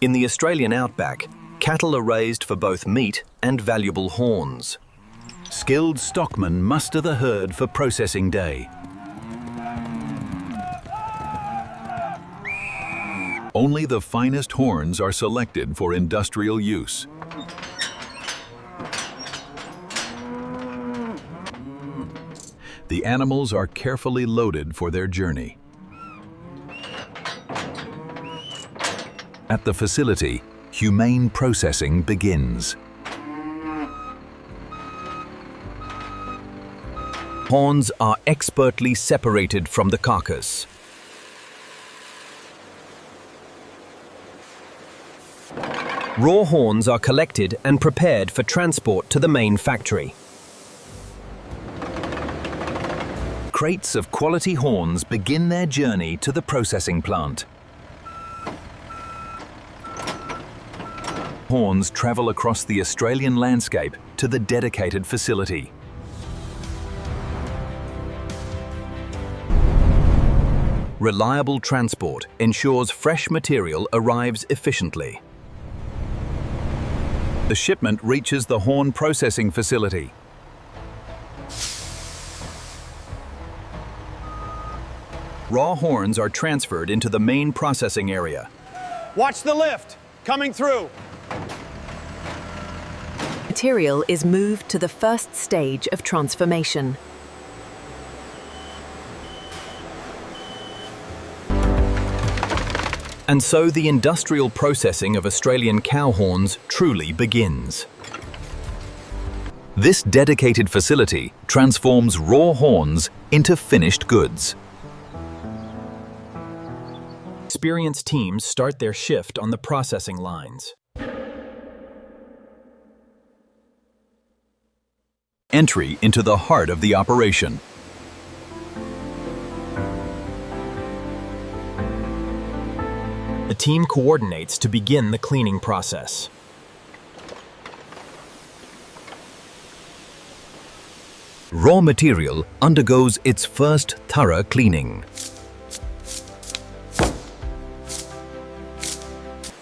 In the Australian outback, cattle are raised for both meat and valuable horns. Skilled stockmen muster the herd for processing day. Only the finest horns are selected for industrial use. The animals are carefully loaded for their journey. At the facility, humane processing begins. Horns are expertly separated from the carcass. Raw horns are collected and prepared for transport to the main factory. Crates of quality horns begin their journey to the processing plant. Horns travel across the Australian landscape to the dedicated facility. Reliable transport ensures fresh material arrives efficiently. The shipment reaches the horn processing facility. Raw horns are transferred into the main processing area. Watch the lift! Coming through! Material is moved to the first stage of transformation. And so the industrial processing of Australian cow horns truly begins. This dedicated facility transforms raw horns into finished goods. Experienced teams start their shift on the processing lines. Entry into the heart of the operation. The team coordinates to begin the cleaning process. Raw material undergoes its first thorough cleaning.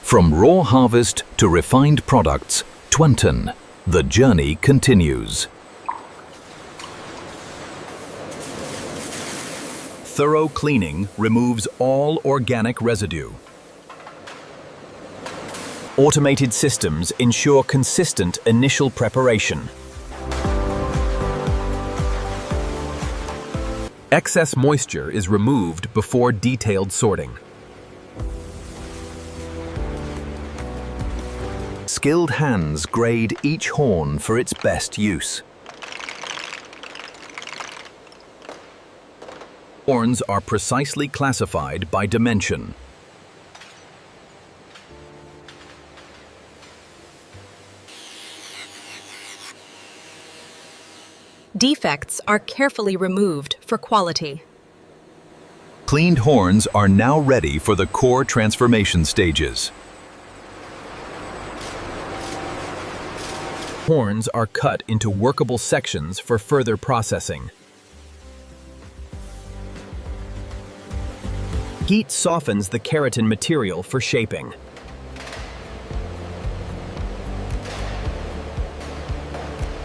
From raw harvest to refined products, Twenton, the journey continues. Thorough cleaning removes all organic residue. Automated systems ensure consistent initial preparation. Excess moisture is removed before detailed sorting. Skilled hands grade each horn for its best use. Horns are precisely classified by dimension. Defects are carefully removed for quality. Cleaned horns are now ready for the core transformation stages. Horns are cut into workable sections for further processing. Heat softens the keratin material for shaping.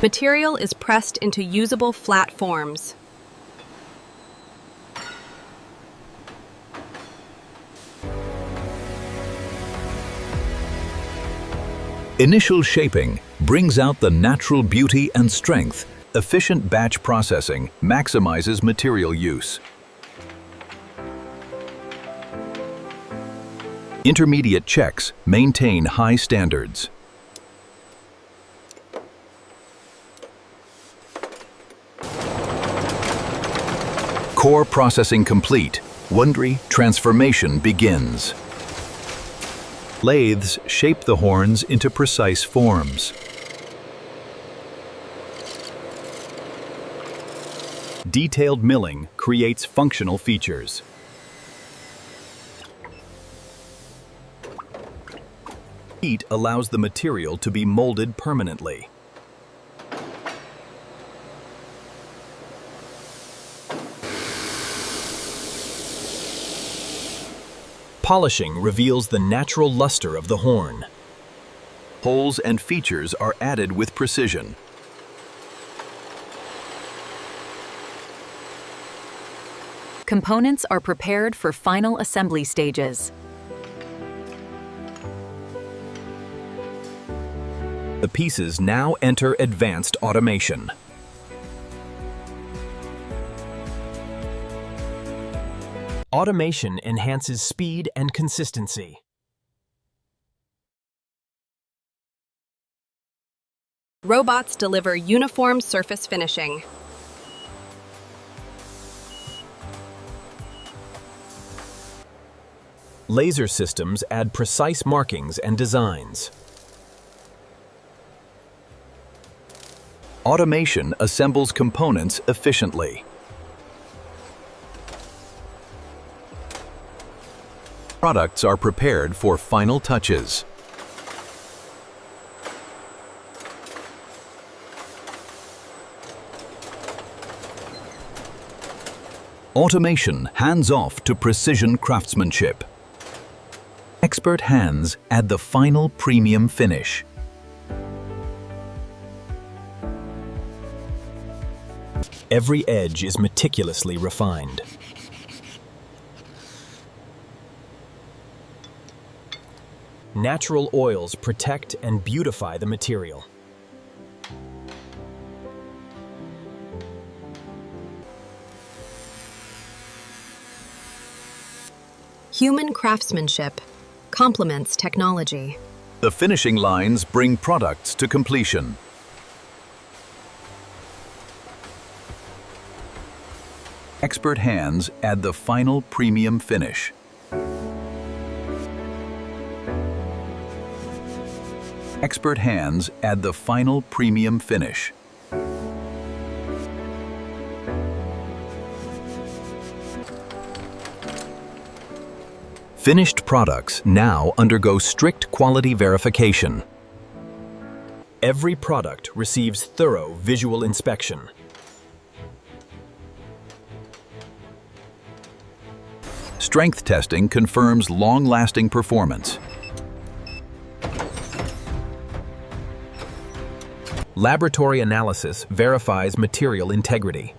Material is pressed into usable flat forms. Initial shaping brings out the natural beauty and strength. Efficient batch processing maximizes material use. Intermediate checks maintain high standards. Core processing complete. Wondery transformation begins. Lathes shape the horns into precise forms. Detailed milling creates functional features. Heat allows the material to be molded permanently. Polishing reveals the natural luster of the horn. Holes and features are added with precision. Components are prepared for final assembly stages. The pieces now enter advanced automation. Automation enhances speed and consistency. Robots deliver uniform surface finishing. Laser systems add precise markings and designs. Automation assembles components efficiently. Products are prepared for final touches. Automation hands off to precision craftsmanship. Expert hands add the final premium finish. Every edge is meticulously refined. Natural oils protect and beautify the material. Human craftsmanship complements technology. The finishing lines bring products to completion. Expert hands add the final premium finish. Expert hands add the final premium finish. Finished products now undergo strict quality verification. Every product receives thorough visual inspection. Strength testing confirms long-lasting performance. Laboratory analysis verifies material integrity.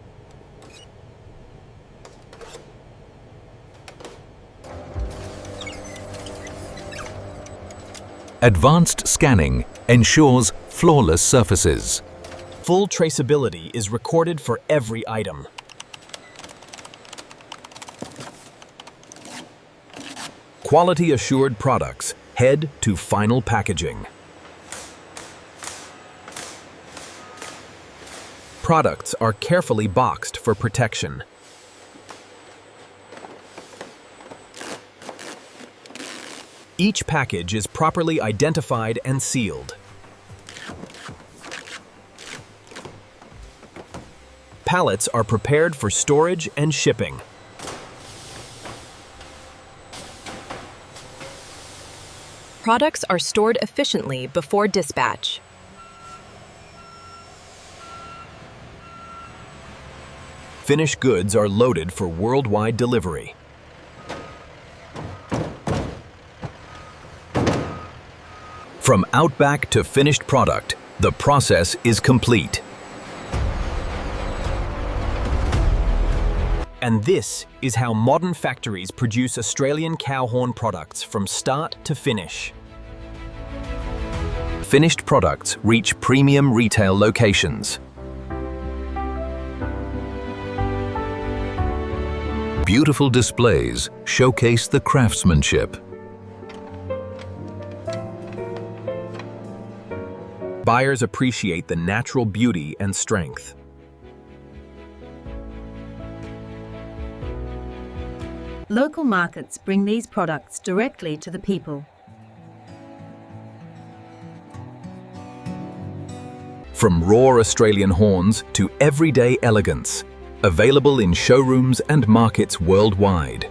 Advanced scanning ensures flawless surfaces. Full traceability is recorded for every item. Quality-assured products head to final packaging. Products are carefully boxed for protection. Each package is properly identified and sealed. Pallets are prepared for storage and shipping. Products are stored efficiently before dispatch. Finished goods are loaded for worldwide delivery. From outback to finished product, the process is complete. And this is how modern factories produce Australian cow horn products from start to finish. Finished products reach premium retail locations. Beautiful displays showcase the craftsmanship. Buyers appreciate the natural beauty and strength. Local markets bring these products directly to the people. From raw Australian horns to everyday elegance, available in showrooms and markets worldwide.